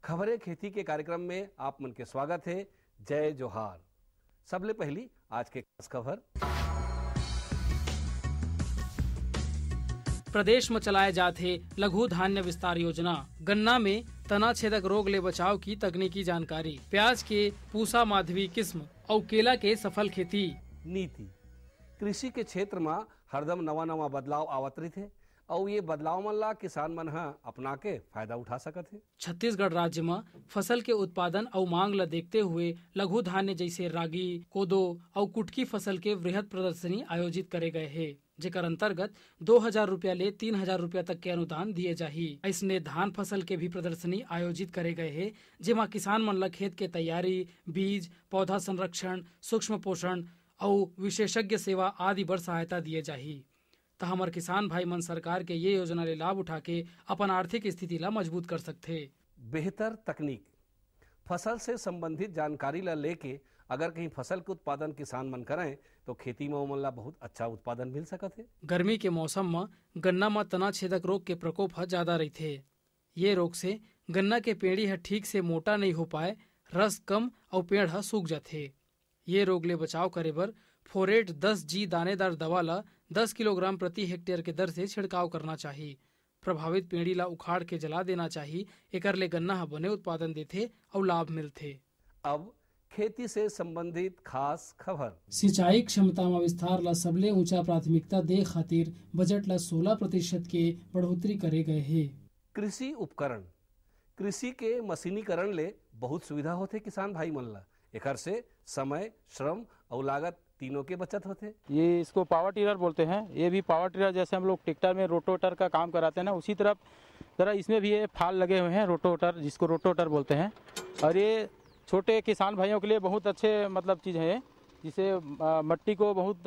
खबरें खेती के कार्यक्रम में आप मन के स्वागत है। जय जोहार। सबले पहली आज के खास खबर। प्रदेश में चलाए जाते लघु धान्य विस्तार योजना। गन्ना में तना छेदक रोग ले बचाव की तकनीकी जानकारी। प्याज के पूसा माधवी किस्म और केला के सफल खेती। नीति कृषि के क्षेत्र में हरदम नवा बदलाव आवत रही थे और ये बदलाव मन ला किसान मन अपना के फायदा उठा सकत है। छत्तीसगढ़ राज्य में फसल के उत्पादन और मांग ला देखते हुए लघु धान्य जैसे रागी, कोदो और कुटकी फसल के वृहद प्रदर्शनी आयोजित करे गए है, जेकर अंतर्गत 2000 रुपया ले 3000 रुपया तक के अनुदान दिए जाही। ऐसने धान फसल के भी प्रदर्शनी आयोजित करे गए है, जेमा किसान मन ला खेत के तैयारी, बीज, पौधा संरक्षण, सूक्ष्म पोषण और विशेषज्ञ सेवा आदि बर सहायता दिए जाही। तो हमार किसान भाई मन सरकार के ये योजना ले लाभ उठा के अपन आर्थिक स्थिति ला मजबूत कर सकते। बेहतर तकनीक फसल से संबंधित जानकारी ला लेके अगर कहीं फसल के उत्पादन किसान मन करें तो खेती में ओमन ला बहुत अच्छा उत्पादन मिल सकत है। गर्मी के मौसम में गन्ना में तना छेदक रोग के प्रकोप ज्यादा रहते। ये रोग से गन्ना के पेड़ी ठीक से मोटा नहीं हो पाए, रस कम और पेड़ सूख जाते। ये रोग ले बचाव करे बर फोरेट 10G दानेदार दवा ला 10 किलोग्राम प्रति हेक्टेयर के दर से छिड़काव करना चाहिए। प्रभावित पेड़ी ला उखाड़ के जला देना चाहिए। एकर ले गन्ना बने उत्पादन देते और लाभ मिलते। अब खेती से संबंधित खास खबर। सिंचाई क्षमता में विस्तार ला सबले ऊंचा प्राथमिकता दे खातिर बजट ला 16% के बढ़ोतरी करे गए है। कृषि उपकरण कृषि के मशीनीकरण ले बहुत सुविधा होते किसान भाई मन ला। एकर से समय, श्रम और लागत तीनों के बचत होते। ये इसको पावर टिलर बोलते हैं। ये भी पावर टिलर जैसे हम लोग ट्रैक्टर में रोटोटर का काम कराते हैं ना, उसी तरह इसमें भी ये फाल लगे हुए हैं रोटोटर, जिसको रोटोटर बोलते हैं। और ये छोटे किसान भाइयों के लिए बहुत अच्छे चीज़ है, जिसे मट्टी को बहुत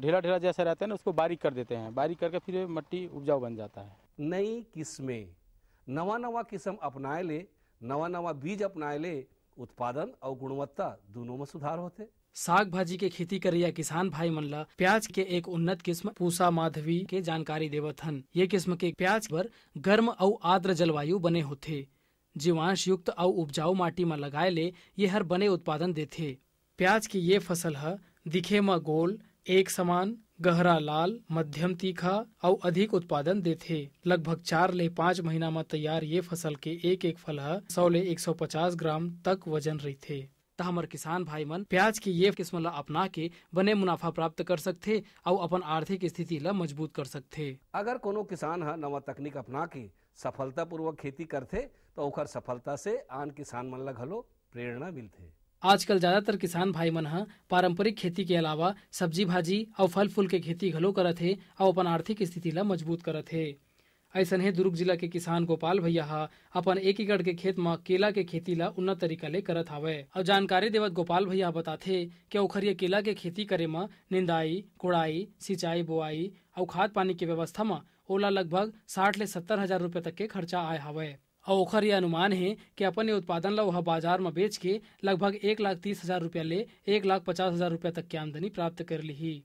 ढीला ढीला जैसे रहता है ना, उसको बारीक कर देते हैं। बारीक करके फिर मट्टी उपजाऊ बन जाता है। नई किस्में नवा किस्म अपनाए ले, नवा बीज अपनाए ले, उत्पादन और गुणवत्ता दोनों में सुधार होते। साग भाजी के खेती करिया किसान भाई मन ला प्याज के एक उन्नत किस्म पूसा माधवी के जानकारी देवत हन। ये किस्म के प्याज पर गर्म और आर्द्र जलवायु बने होते। जीवांश युक्त और उपजाऊ माटी में लगाए ले ये हर बने उत्पादन देते। प्याज की ये फसल दिखे में गोल, एक समान, गहरा लाल, मध्यम तीखा और अधिक उत्पादन देते। लगभग 4 ले 5 महीना में तैयार ये फसल के एक फल 100 ले 150 ग्राम तक वजन रहते। तो हमार किसान भाई मन प्याज की ये किस्म ला अपना के बने मुनाफा प्राप्त कर सकते और अपन आर्थिक स्थिति ला मजबूत कर सकते। अगर कोनो किसान नवा तकनीक अपना के सफलता पूर्वक खेती करते तो ओकर सफलता से आन किसान मन ला घलो प्रेरणा मिलते। आजकल ज्यादातर किसान भाई मन पारंपरिक खेती के अलावा सब्जी भाजी और फल फूल के खेती घलो करत है और अपन आर्थिक स्थिति ला मजबूत करत है। ऐसन है दुर्ग जिला के किसान गोपाल भैया अपन 1 एकड़ के खेत में केला के खेती ला उन्नत तरीका ले करत हावे। और जानकारी देवत गोपाल भैया बताथे कि ओखर ये केला के खेती करे में निंदाई, कोड़ाई, सिंचाई, बोआई और खाद पानी के व्यवस्था में ओला लगभग 60 ले 70 हजार रुपए तक के खर्चा आए हावे। और ओखर ये अनुमान है कि अपन ये उत्पादन ला वह बाजार में बेच के लगभग 1,30,000 रुपया ले 1,50,000 रुपया तक की आमदनी प्राप्त कर ली।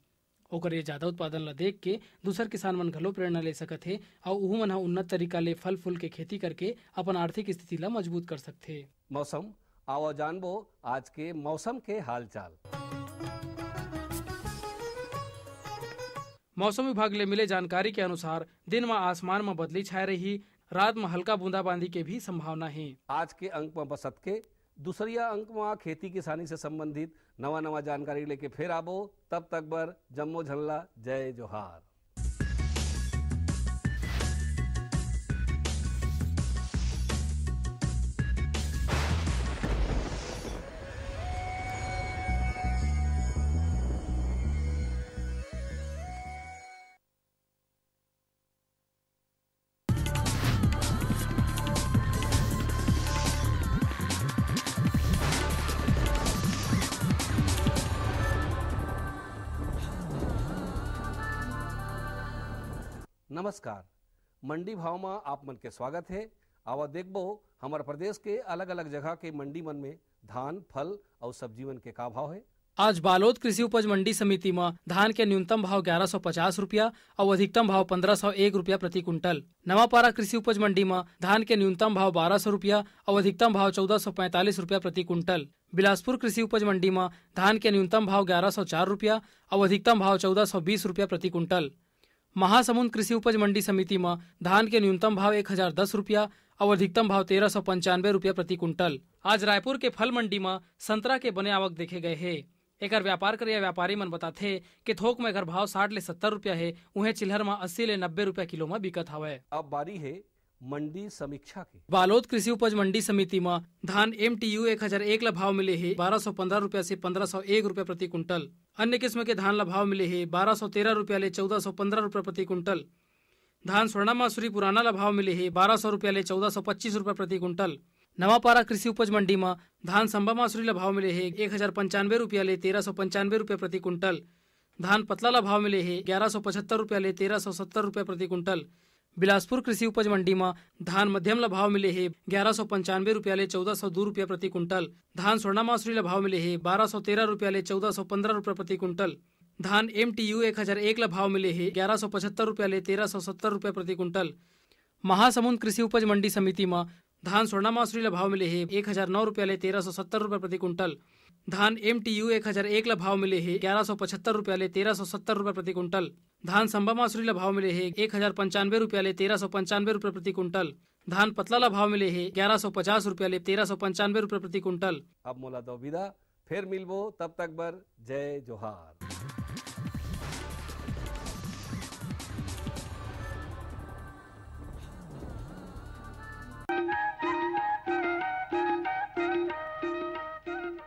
ओकर ये ज्यादा उत्पादन ला देख के दूसर किसान मन घलो प्रेरणा ले सकत है और उहू मन उन्नत तरीका ले फल फूल के खेती करके अपन आर्थिक स्थिति ला मजबूत कर सकते। मौसम आओ जानबो आज के मौसम के हाल चाल। मौसम विभाग ले मिले जानकारी के अनुसार दिन में आसमान में बदली छाए रही, रात में हल्का बूंदाबांदी के भी संभावना है। आज के अंक में बसत के दूसरिया अंक में खेती किसानी से संबंधित नवा जानकारी लेके फिर आबो। तब तक बर जम्मो झल्ला जय जोहार। नमस्कार, मंडी भाव में आप मन के स्वागत है। आवा देखबो हमारे प्रदेश के अलग अलग जगह के मंडी मन में धान, फल और सब्जी मन के का भाव है। आज बालोद कृषि उपज मंडी समिति में धान के न्यूनतम भाव 1150 रुपया और अधिकतम भाव 1501 रुपया प्रति कुंटल। नवापारा कृषि उपज मंडी में धान के न्यूनतम भाव 1200 रुपया और अधिकतम भाव 1445 रुपया प्रति कुंटल। बिलासपुर कृषि उपज मंडी में धान के न्यूनतम भाव 1104 रुपया और अधिकतम भाव 1420 रुपया प्रति कुंटल। महासमुंद कृषि उपज मंडी समिति में धान के न्यूनतम भाव 1010 रुपया और अधिकतम भाव 1395 रुपया प्रति कुंटल। आज रायपुर के फल मंडी में संतरा के बने आवक देखे गए है। एकर व्यापार करे व्यापारी मन बताथे कि थोक में अगर भाव 60 ले 70 रुपया है, उन्हें चिल्हर में 80 ले 90 रुपया किलो में बिकत हवे। अब बारी है मंडी समीक्षा की। बालोद कृषि उपज मंडी समिति में धान MTU 1001 ला भाव मिले है 1215 रुपया से 1501 रुपया प्रति कुंटल। अन्य किस्म के धान ला भाव मिले है 1213 रुपया ले 1415 रुपया प्रति कुंटल। धान स्वर्णा मासुरी पुराना ला भाव मिले है 1200 रुपया ले 1425 रुपया प्रति कुंटल। नवापारा कृषि उपज मंडी में धान संबा मासुरी ला भाव मिले है 1095 रुपया ले 1395 रुपया प्रति कुंटल। धान पतला ला भाव मिले है 1175 रुपया ले 1370 रुपया प्रति कुंटल। बिलासपुर कृषि उपज मंडी में धान मध्यम ला भाव मिले है 1195 रुपया ले 1402 रुपया प्रति कुंटल। धान स्वर्णा मासुरी ला भाव मिले है 1213 रुपया ले 1415 रुपया प्रति कुंटल। धान MTU 1001 ला भाव मिले है 1175 रुपया ले 1370 रुपया प्रति कुंटल। महासमुंद कृषि उपज मंडी समिति में धान स्वर्णा मासुरी ला भाव मिले है 1009 रुपया ले 1370 रुपया प्रति कुंटल। धान MTU 1001 ला भाव मिले है 1175 रुपया ले 1370 रुपया प्रति कुंटल। धान संबा मासुरी ला भाव मिले है 1095 रुपया ले 1395 रुपया प्रति कुंटल। धान पतला ला भाव मिले है 1150 रुपया ले 1395 रुपया प्रति कुंटल। अब मोला दो विदा, फिर मिलबो, तब तक बर जय जोहार।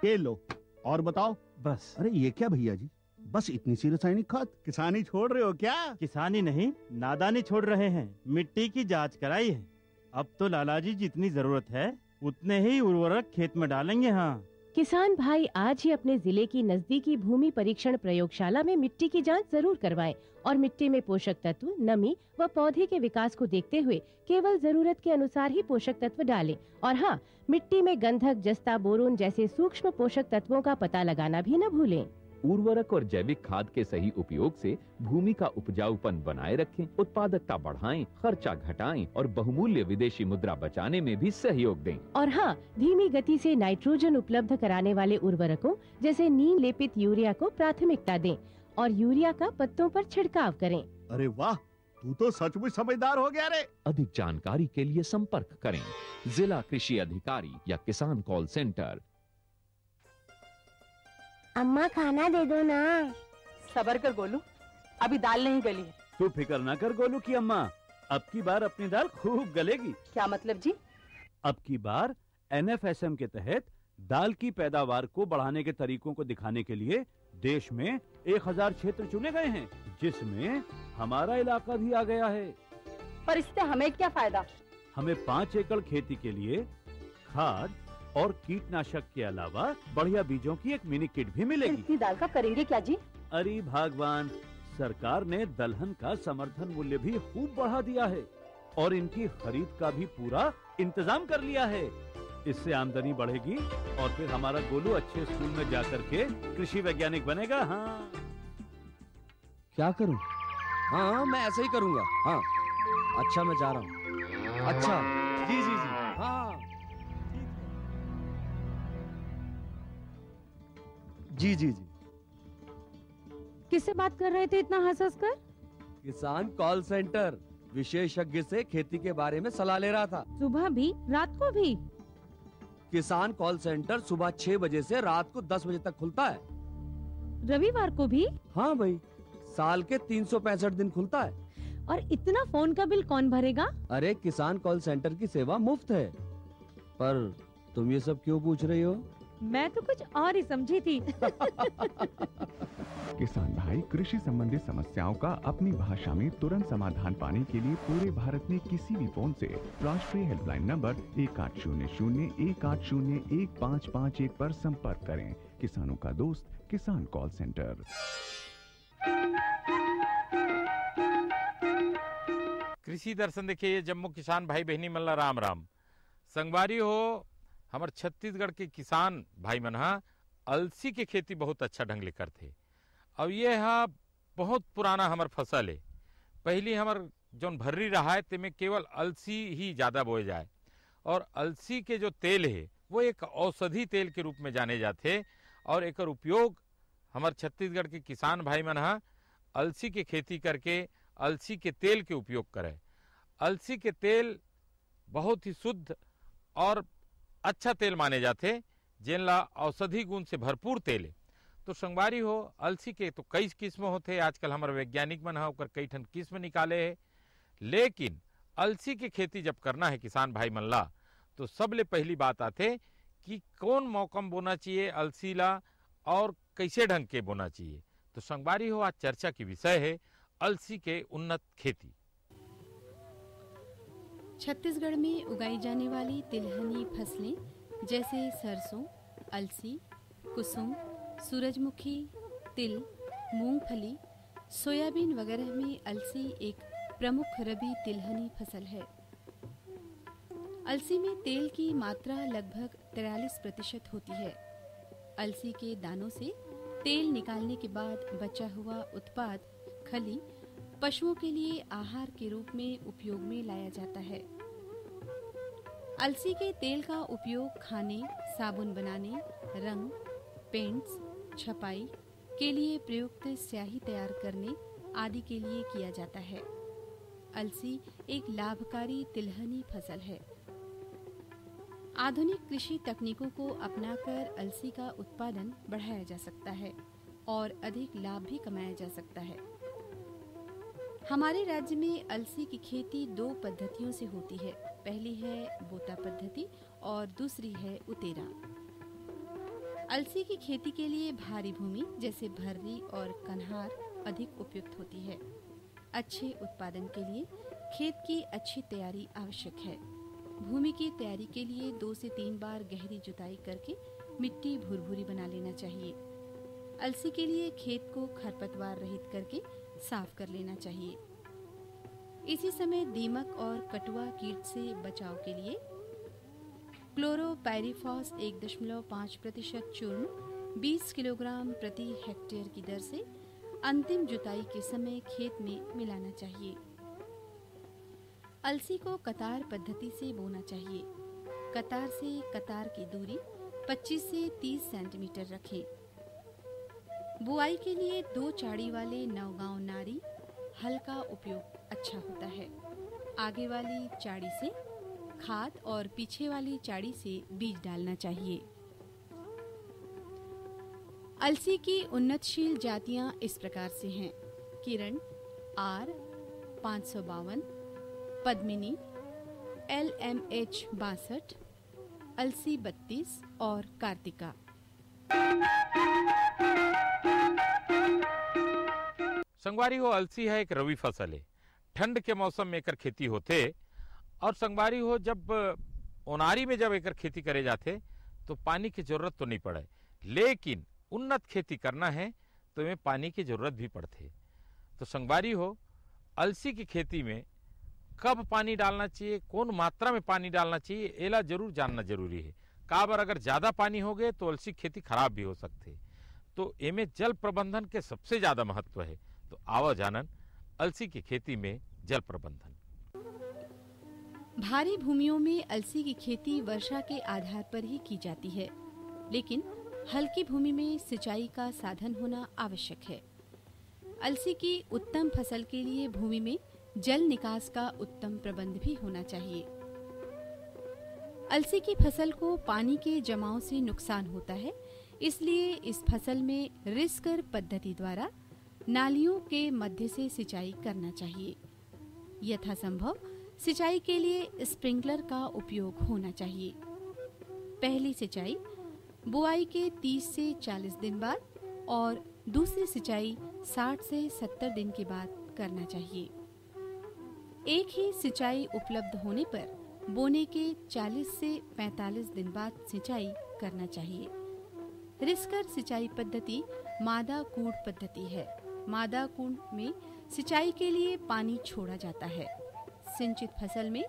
ये लो और बताओ। बस। अरे ये क्या भैया जी, बस इतनी सी रासायनिक खाद? किसानी छोड़ रहे हो क्या? किसानी नहीं, नादानी छोड़ रहे हैं। मिट्टी की जांच कराई है। अब तो लालाजी जितनी जरूरत है उतने ही उर्वरक खेत में डालेंगे। हाँ, किसान भाई आज ही अपने जिले की नजदीकी भूमि परीक्षण प्रयोगशाला में मिट्टी की जांच जरूर करवाएं और मिट्टी में पोषक तत्व, नमी व पौधे के विकास को देखते हुए केवल जरूरत के अनुसार ही पोषक तत्व डालें। और हाँ, मिट्टी में गंधक, जस्ता, बोरोन जैसे सूक्ष्म पोषक तत्वों का पता लगाना भी न भूलें। उर्वरक और जैविक खाद के सही उपयोग से भूमि का उपजाऊपन बनाए रखें, उत्पादकता बढ़ाएं, खर्चा घटाएं और बहुमूल्य विदेशी मुद्रा बचाने में भी सहयोग दें। और हाँ, धीमी गति से नाइट्रोजन उपलब्ध कराने वाले उर्वरकों जैसे नीम लेपित यूरिया को प्राथमिकता दें और यूरिया का पत्तों पर छिड़काव करें। अरे वाह, तू तो सचमुच समझदार हो गया रे। अधिक जानकारी के लिए संपर्क करें जिला कृषि अधिकारी या किसान कॉल सेंटर। अम्मा खाना दे दो ना। सबर कर गोलू, अभी दाल नहीं गली है। तू फिक्र ना कर गोलू की अम्मा, अब की बार अपनी दाल खूब गलेगी। क्या मतलब जी? अब की बार NFSM के तहत दाल की पैदावार को बढ़ाने के तरीकों को दिखाने के लिए देश में 1000 क्षेत्र चुने गए हैं, जिसमें हमारा इलाका भी आ गया है। पर इससे हमें क्या फायदा? हमें 5 एकड़ खेती के लिए खाद और कीटनाशक के अलावा बढ़िया बीजों की एक मिनी किट भी मिलेगी। इतनी दाल का करेंगे क्या जी? अरे भगवान, सरकार ने दलहन का समर्थन मूल्य भी खूब बढ़ा दिया है और इनकी खरीद का भी पूरा इंतजाम कर लिया है। इससे आमदनी बढ़ेगी और फिर हमारा गोलू अच्छे स्कूल में जाकर के कृषि वैज्ञानिक बनेगा। हाँ, क्या करूं? हाँ, मैं ऐसे ही करूंगा। हाँ, अच्छा, मैं जा रहा हूँ। अच्छा, जी जी जी, हाँ, जी जी जी। किससे बात कर रहे थे इतना हंस कर? किसान कॉल सेंटर, विशेषज्ञ से खेती के बारे में सलाह ले रहा था। सुबह भी, रात को भी? किसान कॉल सेंटर सुबह 6 बजे से रात को 10 बजे तक खुलता है। रविवार को भी? हाँ भाई, साल के 365 दिन खुलता है। और इतना फोन का बिल कौन भरेगा? अरे, किसान कॉल सेंटर की सेवा मुफ्त है। पर तुम ये सब क्यों पूछ रही हो? मैं तो कुछ और ही समझी थी। किसान भाई कृषि संबंधित समस्याओं का अपनी भाषा में तुरंत समाधान पाने के लिए पूरे भारत में किसी भी फोन से राष्ट्रीय हेल्पलाइन नंबर 1800-1801-551 पर संपर्क करें। किसानों का दोस्त किसान कॉल सेंटर। कृषि दर्शन देखिए, जम्मू किसान भाई बहनी मल्ला राम राम। संगवारी हो, हमारे छत्तीसगढ़ के किसान भाई मन अलसी के खेती बहुत अच्छा ढंग ले करथे। अब ये यहाँ बहुत पुराना हमार फसल है। पहली हमार जौन भर्री रहा है तेमें केवल अलसी ही ज़्यादा बोए जाए, और अलसी के जो तेल है वो एक औषधि तेल के रूप में जाने जाते, और एक उपयोग हमार छत्तीसगढ़ के किसान भाई मन हा अलसी के खेती करके अलसी के तेल के उपयोग करे। अलसी के तेल बहुत ही शुद्ध और अच्छा तेल माने जाते, जेनला औषधि गुण से भरपूर तेल है। तो संगवारी हो, अलसी के तो कई किस्म होते, आजकल हमारे वैज्ञानिक मन हा ओकर कई ठन किस्म निकाले है। लेकिन अलसी की खेती जब करना है किसान भाई मन ला, तो सबले पहली बात आते कि कौन मौसम बोना चाहिए अलसी ला और कैसे ढंग के बोना चाहिए। तो संगवारी हो, आज चर्चा की विषय है अलसी के उन्नत खेती। छत्तीसगढ़ में उगाई जाने वाली तिलहनी फसलें जैसे सरसों, अलसी, कुसुम, सूरजमुखी, तिल, मूंगफली, सोयाबीन वगैरह में अलसी एक प्रमुख रबी तिलहनी फसल है। अलसी में तेल की मात्रा लगभग 43% होती है। अलसी के दानों से तेल निकालने के बाद बचा हुआ उत्पाद खली पशुओं के लिए आहार के रूप में उपयोग में लाया जाता है। अलसी के तेल का उपयोग खाने, साबुन बनाने, रंग, पेंट्स, छपाई के लिए प्रयुक्त स्याही तैयार करने आदि के लिए किया जाता है। अलसी एक लाभकारी तिलहनी फसल है। आधुनिक कृषि तकनीकों को अपनाकर अलसी का उत्पादन बढ़ाया जा सकता है और अधिक लाभ भी कमाया जा सकता है। हमारे राज्य में अलसी की खेती 2 पद्धतियों से होती है। पहली है बोता पद्धति और दूसरी है उतेरा। अलसी की खेती के लिए भारी भूमि जैसे भर्री और कन्हार अधिक उपयुक्त होती है। अच्छे उत्पादन के लिए खेत की अच्छी तैयारी आवश्यक है। भूमि की तैयारी के लिए 2 से 3 बार गहरी जुताई करके मिट्टी भुरभुरी बना लेना चाहिए। अलसी के लिए खेत को खरपतवार रहित करके साफ कर लेना चाहिए। इसी समय दीमक और कटुआ कीट से बचाव के लिए क्लोरोपाइरिफॉस 1.5% चूर्ण 20 किलोग्राम प्रति हेक्टेयर की दर से अंतिम जुताई के समय खेत में मिलाना चाहिए। अलसी को कतार पद्धति से बोना चाहिए। कतार से कतार की दूरी 25 से 30 सेंटीमीटर रखें। बुआई के लिए 2 चाड़ी वाले नवगांव नारी हल का उपयोग अच्छा होता है। आगे वाली चाड़ी से खाद और पीछे वाली चाड़ी से बीज डालना चाहिए। अलसी की उन्नतशील जातियां इस प्रकार से हैं: किरण R 552, पद्मिनी LMH 62, अलसी 32 और कार्तिका। संगवारी हो, अलसी है एक रबी फसल है। ठंड के मौसम में एकर खेती होते, और संगवारी हो जब ओनारी में जब एकर खेती करे जाते तो पानी की जरूरत तो नहीं पड़े, लेकिन उन्नत खेती करना है तो इसमें पानी की जरूरत भी पड़ती। तो संगवारी हो, अलसी की खेती में कब पानी डालना चाहिए, कौन मात्रा में पानी डालना चाहिए, एला जरूर जानना जरूरी है। काबर अगर ज्यादा पानी हो गए तो अलसी खेती खराब भी हो सकती है। तो इनमें जल प्रबंधन के सबसे ज्यादा महत्व है। तो आवा जानन अलसी की खेती में जल प्रबंधन। भारी भूमियों में अलसी की खेती वर्षा के आधार पर ही की जाती है, लेकिन हल्की भूमि में सिंचाई का साधन होना आवश्यक है। अलसी की उत्तम फसल के लिए भूमि में जल निकास का उत्तम प्रबंध भी होना चाहिए। अलसी की फसल को पानी के जमाव से नुकसान होता है, इसलिए इस फसल में रिस्कर पद्धति द्वारा नालियों के मध्य से सिंचाई करना चाहिए। यथासंभव सिंचाई के लिए स्प्रिंकलर का उपयोग होना चाहिए। पहली सिंचाई बुआई के 30 से 40 दिन बाद और दूसरी सिंचाई 60 से 70 दिन के बाद करना चाहिए। एक ही सिंचाई उपलब्ध होने पर बोने के 40 से 45 दिन बाद सिंचाई करना चाहिए। रिस्कर सिंचाई पद्धति मादा कूड़ पद्धति है। मादा कूड़ में सिंचाई के लिए पानी छोड़ा जाता है। सिंचित फसल में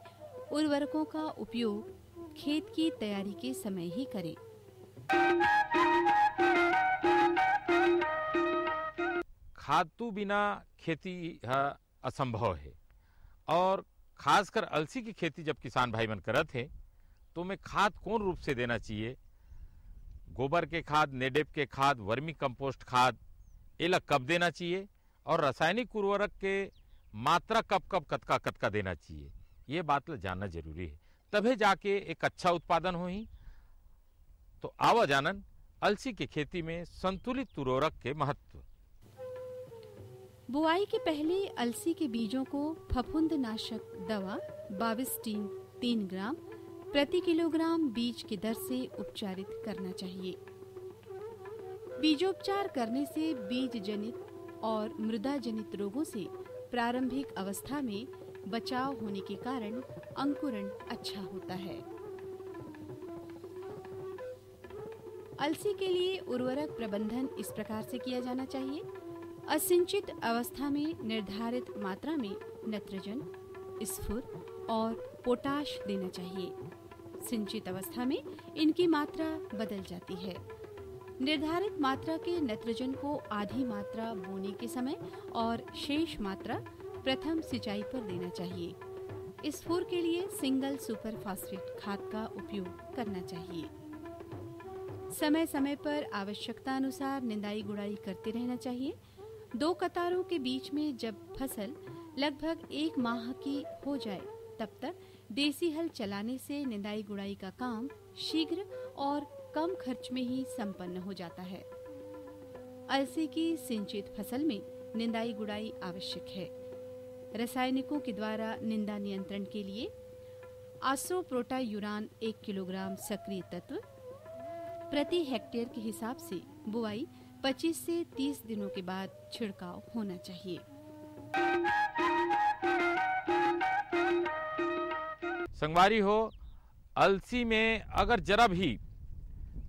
उर्वरकों का उपयोग खेत की तैयारी के समय ही करें। खादू बिना खेती असंभव है। और खासकर अलसी की खेती जब किसान भाई मन करत है तो में खाद कौन रूप से देना चाहिए, गोबर के खाद, नेडेप के खाद, वर्मी कंपोस्ट खाद एला कब देना चाहिए और रासायनिक उर्वरक के मात्रा कब कब कतका देना चाहिए, ये बात ला जानना जरूरी है, तभी जाके एक अच्छा उत्पादन होही। तो आवा जानन अलसी की खेती में संतुलित उर्वरक के महत्व। बुआई के पहले अलसी के बीजों को फफूंदनाशक दवा बाविस्टीन 3 ग्राम प्रति किलोग्राम बीज की दर से उपचारित करना चाहिए। बीजोपचार करने से बीज जनित और मृदा जनित रोगों से प्रारंभिक अवस्था में बचाव होने के कारण अंकुरण अच्छा होता है। अलसी के लिए उर्वरक प्रबंधन इस प्रकार से किया जाना चाहिए। असिंचित अवस्था में निर्धारित मात्रा में नाइट्रोजन, स्फुर और पोटाश देना चाहिए। सिंचित अवस्था में इनकी मात्रा बदल जाती है। निर्धारित मात्रा के नाइट्रोजन को आधी मात्रा बोने के समय और शेष मात्रा प्रथम सिंचाई पर देना चाहिए। स्फुर के लिए सिंगल सुपर फास्फेट खाद का उपयोग करना चाहिए। समय समय पर आवश्यकता अनुसार निंदाई गुड़ाई करते रहना चाहिए। 2 कतारों के बीच में जब फसल लगभग 1 माह की हो जाए तब तक देसी हल चलाने से निंदाई गुड़ाई का काम शीघ्र और कम खर्च में ही संपन्न हो जाता है। अलसी की सिंचित फसल में निंदाई गुड़ाई आवश्यक है। रासायनिकों के द्वारा निंदा नियंत्रण के लिए आसोप्रोटायूरान 1 किलोग्राम सक्रिय तत्व प्रति हेक्टेयर के हिसाब से बुआई 25 से 30 दिनों के बाद छिड़काव होना चाहिए। संगवारी हो, अलसी में अगर जरा भी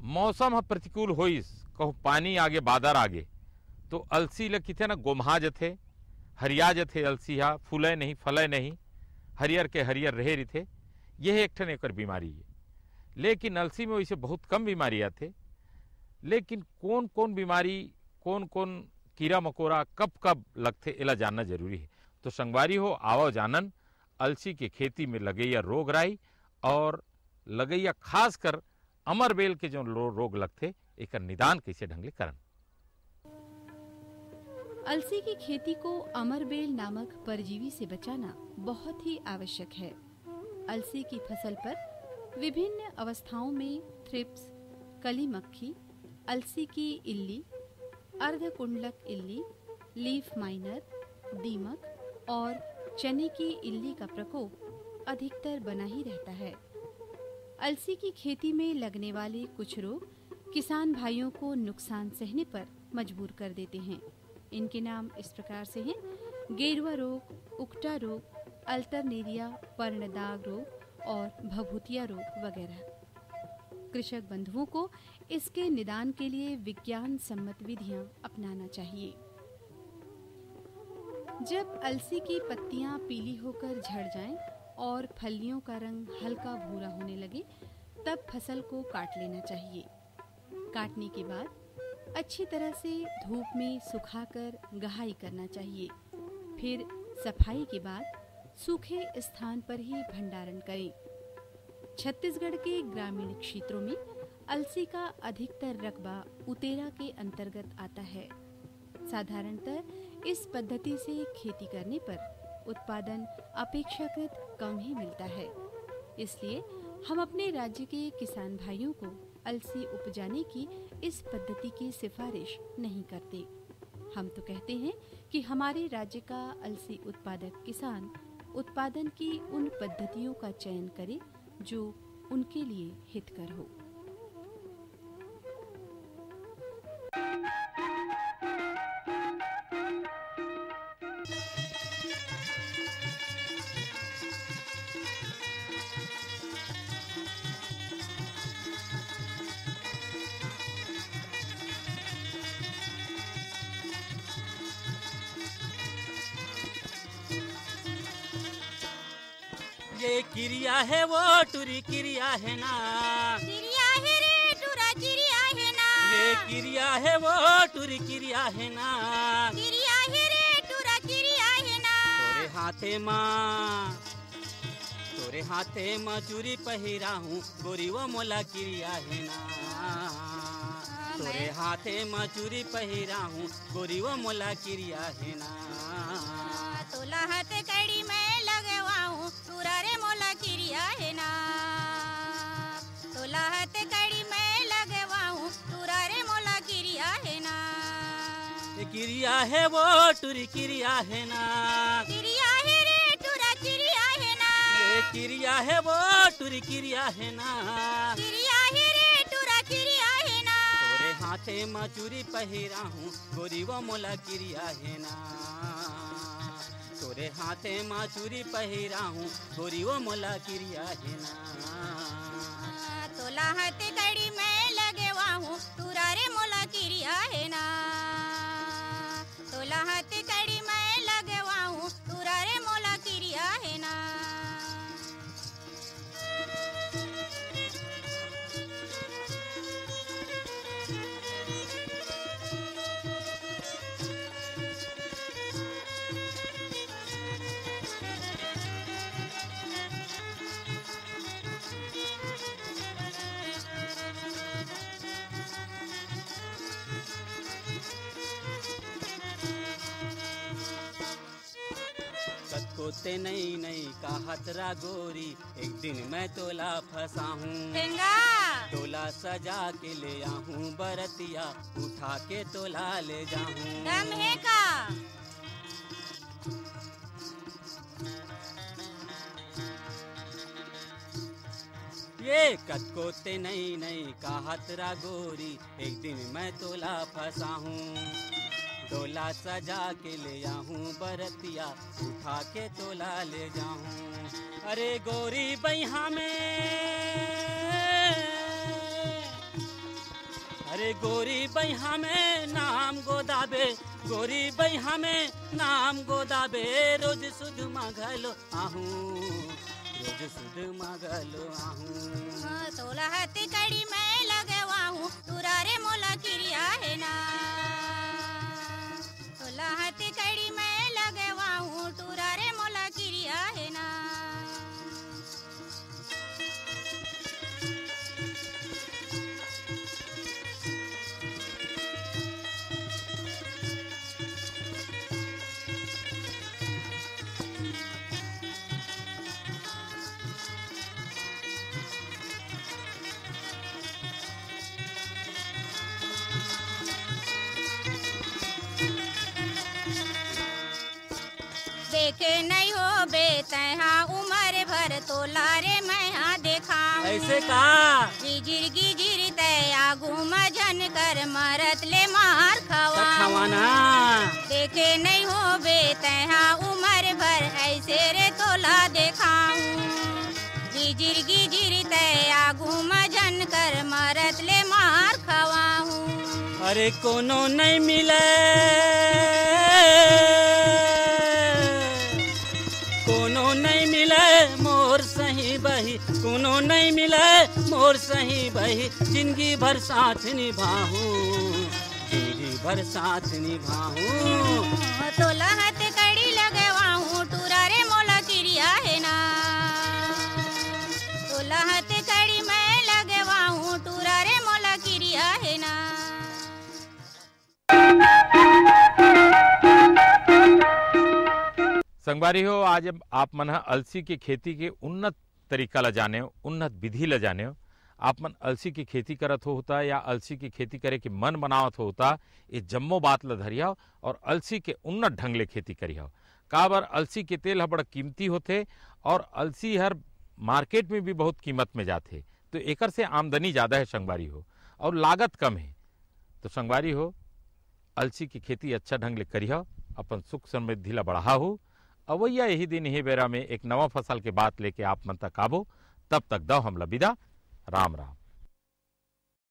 मौसम प्रतिकूल होइस, कहूँ पानी आगे बादर आगे, तो अलसी ल किथे ना गोमहा जथे, हरिया जथे अलसी हा, फूले नहीं फले नहीं, हरियर के हरियर रहे रिथे। यह एक ठन एकर बीमारी है। लेकिन अलसी में वैसे बहुत कम बीमारी आते। लेकिन कौन कौन बीमारी, कौन कौन कीड़ा मकोड़ा कब कब लगते एला जानना जरूरी है। तो संगवारी हो, आवो जानन अलसी के खेती में लगैया रोग राई और लगैया खासकर अमरबेल के जो रोग लगते एक निदान कैसे ढंग करन। अलसी की खेती को अमरबेल नामक परजीवी से बचाना बहुत ही आवश्यक है। अलसी की फसल पर विभिन्न अवस्थाओं में थ्रिप्स, कली मक्खी, अलसी की इल्ली, अर्धकुंडलक इल्ली, लीफ माइनर, दीमक और चने की इल्ली का प्रकोप अधिकतर बना ही रहता है। अलसी की खेती में लगने वाले कुछ रोग किसान भाइयों को नुकसान सहने पर मजबूर कर देते हैं। इनके नाम इस प्रकार से हैं: गेरुआ रोग, उकटा रोग, अल्टरनेरिया, पर्णदाग रोग और भभूतिया रोग वगैरह। कृषक बंधुओं को इसके निदान के लिए विज्ञान सम्मत विधियां अपनाना चाहिए। जब अलसी की पत्तियां पीली होकर झड़ जाएं और फलियों का रंग हल्का भूरा होने लगे, तब फसल को काट लेना चाहिए। काटने के बाद अच्छी तरह से धूप में सुखाकर गहाई करना चाहिए। फिर सफाई के बाद सूखे स्थान पर ही भंडारण करें। छत्तीसगढ़ के ग्रामीण क्षेत्रों में अलसी का अधिकतर रकबा उतेरा के अंतर्गत आता है। साधारणतः इस पद्धति से खेती करने पर उत्पादन अपेक्षाकृत कम ही मिलता है। इसलिए हम अपने राज्य के किसान भाइयों को अलसी उपजाने की इस पद्धति की सिफारिश नहीं करते। हम तो कहते हैं कि हमारे राज्य का अलसी उत्पादक किसान उत्पादन की उन पद्धतियों का चयन करे जो उनके लिए हितकर हो। ये क्रिया है वो टूरी क्रिया है ना, क्रिया है रे टूरा क्रिया है ना, ये क्रिया है वो टूरी क्रिया है ना, क्रिया हाथे माँ तोरे हाथे मजूरी पहिरा हूँ गोरी वो मोला क्रिया है ना तोरे हाथे मजूरी पहिरा हूँ गोरी वो मोला क्रिया है ना तोला हाथ कड़ी में लगवा हूँ तूरा रे मोला क्रिया है ना तोला हाथ कड़ी में लगवा हूँ तूरा रे मोला क्रिया है ना क्रिया है वो टूरी क्रिया है ना क्रिया है रे टूरा क्रिया है ना ये क्रिया है वो टूरी क्रिया है ना क्रिया है रे टूरा क्रिया है ना तोरे हाथे मजूरी पहिरा हूँ गोरी वो मोला क्रिया है ना तोरे हाथे मजूरी पहिरा हूँ गोरी वो मोला क्रिया है ना तोला हाथ कड़ी में लगवा हूँ तूरा रे मोला क्रिया है ना तोला हाथ कड़ी में लगवा हूँ तूरा रे मोला क्रिया है ना कोते नहीं नहीं का हतरा गोरी एक दिन मैं तोला फंसा हूँ तोला सजा के ले आऊँ बरतिया उठा के तोला ले जाऊँ दम है का ये कतकोते नहीं नहीं का हतरा गोरी एक दिन मैं तोला फंसा हूँ तोला सजा के ले आऊँ बरतिया उठा के तोला ले जाऊँ अरे गोरी बैहा में अरे गोरी बैहा में नाम गोदाबे गोरी बैहा में नाम गोदाबे रोज सुध मांगलो आहूँ रोज सुध मांगलो आहूँ तोला हाथ कड़ी में लगवा हूँ तूरा रे मोला क्रिया है ना तोला हाथ कड़ी में लगवा हूँ तूरा रे मोला क्रिया है ना देखे नहीं हो बेतहा उम्र भर तोला रे मैं हाँ देखा ऐसे का गिजिर तया घूम जन कर मरत ले मार खवाना देखे नहीं हो बेतहा उम्र भर ऐसे रे तोला देखाऊं गिजिर तया घूम जन कर मरत ले मार खवाऊं अरे कोनो नहीं मिले कोनो नहीं मिले मोर सही बही कोनो नहीं मिले मोर सही बही जिंदगी भर साथ निभाऊं जिंदगी भर साथ निभाऊं तोला हाथ कड़ी लगवाऊं टूरा रे मोला क्रिया है ना तोला हाथ कड़ी मैं लगवाऊं टूरा रे मोला क्रिया है ना संगवारी हो आज आप मन अलसी की खेती के उन्नत तरीका ला जाने उन्नत विधि ला जाने आप मन अलसी की खेती करत हो होता या अलसी की खेती करे के मन बनावत हो होता ये जम्मो बात ला धरिया और अलसी के उन्नत ढंग ले खेती करिया काबर अलसी के तेल बड़ा कीमती होते और अलसी हर मार्केट में भी बहुत कीमत में जाते तो एकर से आमदनी ज़्यादा है संगवारी हो और लागत कम है तो संगवारी हो अलसी की खेती अच्छा ढंग ले करिया अपन सुख समृद्धि ला बढ़ा हो अवैया यही दिन यही बेरा में एक नवा फसल के बात लेके आप मन तक आबो तब तक दो हम विदा राम राम।